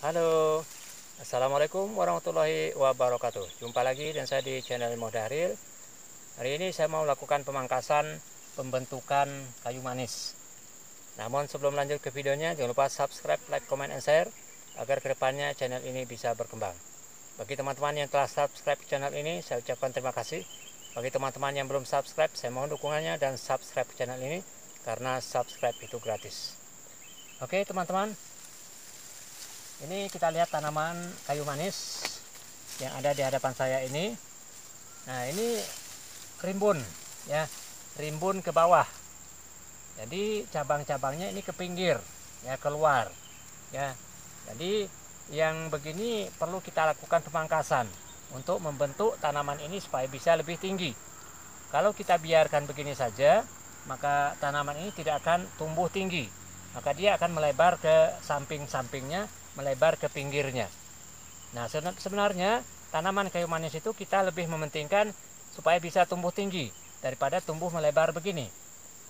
Halo, Assalamualaikum warahmatullahi wabarakatuh. Jumpa lagi dan saya di channel Modaril. Hari ini saya mau lakukan pemangkasan pembentukan kayu manis. Namun sebelum lanjut ke videonya, jangan lupa subscribe, like, comment, and share agar kedepannya channel ini bisa berkembang. Bagi teman-teman yang telah subscribe channel ini, saya ucapkan terima kasih. Bagi teman-teman yang belum subscribe, saya mohon dukungannya dan subscribe channel ini karena subscribe itu gratis. Oke teman-teman, ini kita lihat tanaman kayu manis yang ada di hadapan saya ini. Nah, ini rimbun ya, rimbun ke bawah. Jadi cabang-cabangnya ini ke pinggir ya, keluar ya. Jadi yang begini perlu kita lakukan pemangkasan untuk membentuk tanaman ini supaya bisa lebih tinggi. Kalau kita biarkan begini saja, maka tanaman ini tidak akan tumbuh tinggi. Maka dia akan melebar ke samping-sampingnya, melebar ke pinggirnya. Nah, sebenarnya tanaman kayu manis itu kita lebih mementingkan supaya bisa tumbuh tinggi daripada tumbuh melebar begini.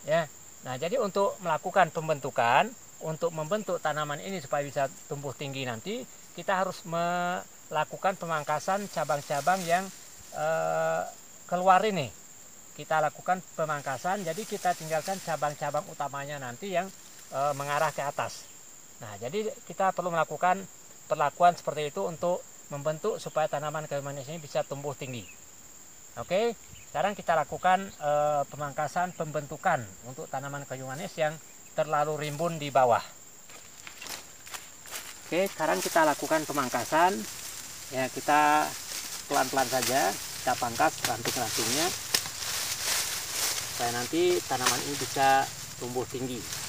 Ya. Nah, jadi untuk melakukan pembentukan, untuk membentuk tanaman ini supaya bisa tumbuh tinggi nanti, kita harus melakukan pemangkasan cabang-cabang yang keluar ini. Kita lakukan pemangkasan, jadi kita tinggalkan cabang-cabang utamanya nanti yang mengarah ke atas. Nah, jadi kita perlu melakukan perlakuan seperti itu untuk membentuk supaya tanaman kayu manis ini bisa tumbuh tinggi. Oke, sekarang kita lakukan pemangkasan pembentukan untuk tanaman kayu manis yang terlalu rimbun di bawah. Oke, sekarang kita lakukan pemangkasan. Ya, kita pelan-pelan saja, kita pangkas ranting-rantingnya supaya nanti tanaman ini bisa tumbuh tinggi.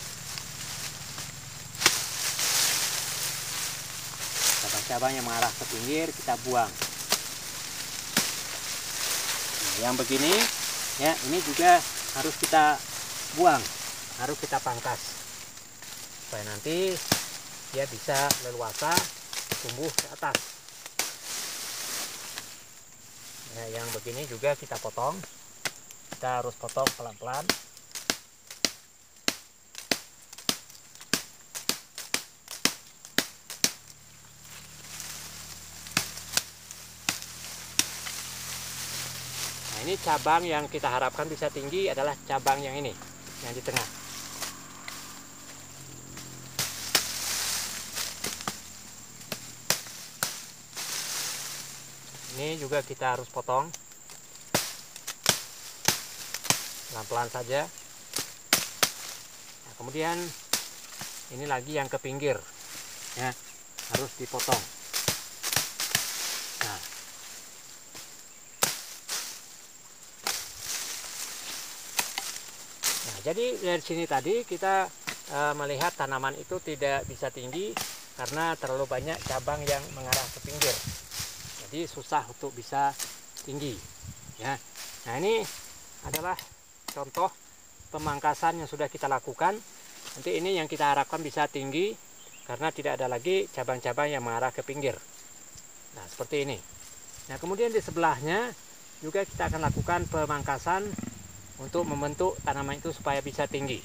Cabang-cabang yang mengarah ke pinggir kita buang. Nah, yang begini ya, ini juga harus kita buang, harus kita pangkas supaya nanti dia bisa leluasa tumbuh ke atas. Nah, yang begini juga kita potong, kita harus potong pelan-pelan. Ini cabang yang kita harapkan bisa tinggi adalah cabang yang ini, yang di tengah. Ini juga kita harus potong pelan-pelan saja. Nah, kemudian ini lagi yang ke pinggir, ya, harus dipotong. Nah, jadi dari sini tadi kita melihat tanaman itu tidak bisa tinggi karena terlalu banyak cabang yang mengarah ke pinggir. Jadi susah untuk bisa tinggi. Ya. Nah, ini adalah contoh pemangkasan yang sudah kita lakukan. Nanti ini yang kita harapkan bisa tinggi karena tidak ada lagi cabang-cabang yang mengarah ke pinggir. Nah, seperti ini. Nah, kemudian di sebelahnya juga kita akan lakukan pemangkasan untuk membentuk tanaman itu supaya bisa tinggi.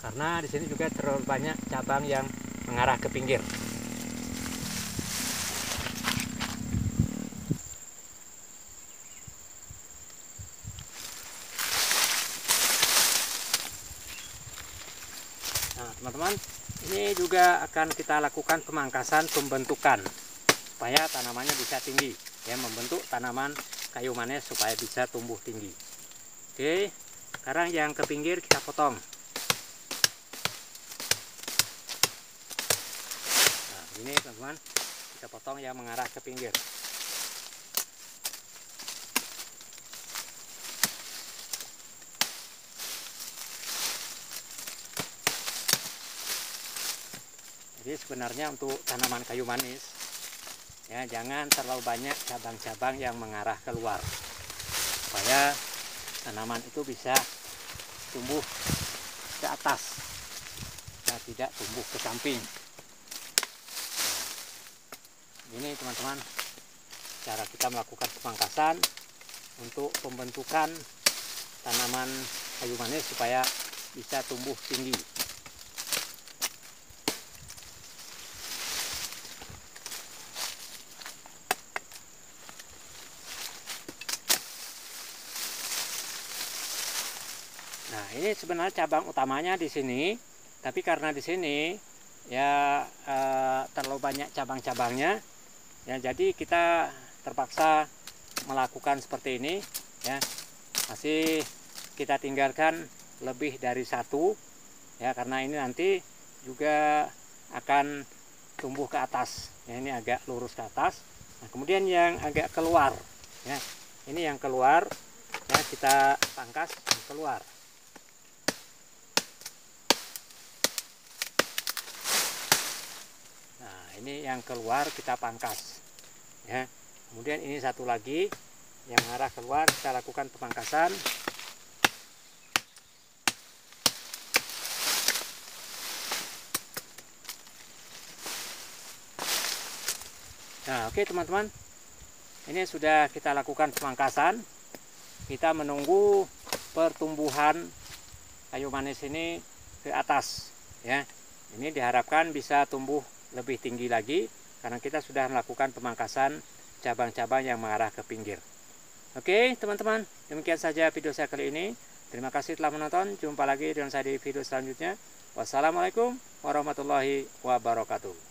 Karena di sini juga terlalu banyak cabang yang mengarah ke pinggir. Nah, teman-teman, ini juga akan kita lakukan pemangkasan pembentukan supaya tanamannya bisa tinggi, ya, membentuk tanaman kayu manis supaya bisa tumbuh tinggi. Oke, sekarang yang ke pinggir kita potong. Nah, ini teman-teman, kita potong yang mengarah ke pinggir. Jadi sebenarnya untuk tanaman kayu manis, ya, jangan terlalu banyak cabang-cabang yang mengarah keluar, supaya tanaman itu bisa tumbuh ke atas dan tidak tumbuh ke samping. Ini teman-teman, cara kita melakukan pemangkasan untuk pembentukan tanaman kayu manis supaya bisa tumbuh tinggi. ini sebenarnya cabang utamanya di sini, tapi karena di sini ya terlalu banyak cabang-cabangnya, ya jadi kita terpaksa melakukan seperti ini, ya. Masih kita tinggalkan lebih dari satu, ya, karena ini nanti juga akan tumbuh ke atas, ya, ini agak lurus ke atas. Nah, kemudian yang agak keluar, ya, ini yang keluar, ya, kita pangkas keluar. Nah, ini yang keluar kita pangkas, ya. Kemudian ini satu lagi yang arah keluar, kita lakukan pemangkasan. Nah, oke teman-teman, ini sudah kita lakukan pemangkasan. Kita menunggu pertumbuhan kayu manis ini ke atas, ya. Ini diharapkan bisa tumbuh lebih tinggi lagi karena kita sudah melakukan pemangkasan cabang-cabang yang mengarah ke pinggir. Oke teman-teman, demikian saja video saya kali ini. Terima kasih telah menonton. Jumpa lagi dengan saya di video selanjutnya. Wassalamualaikum warahmatullahi wabarakatuh.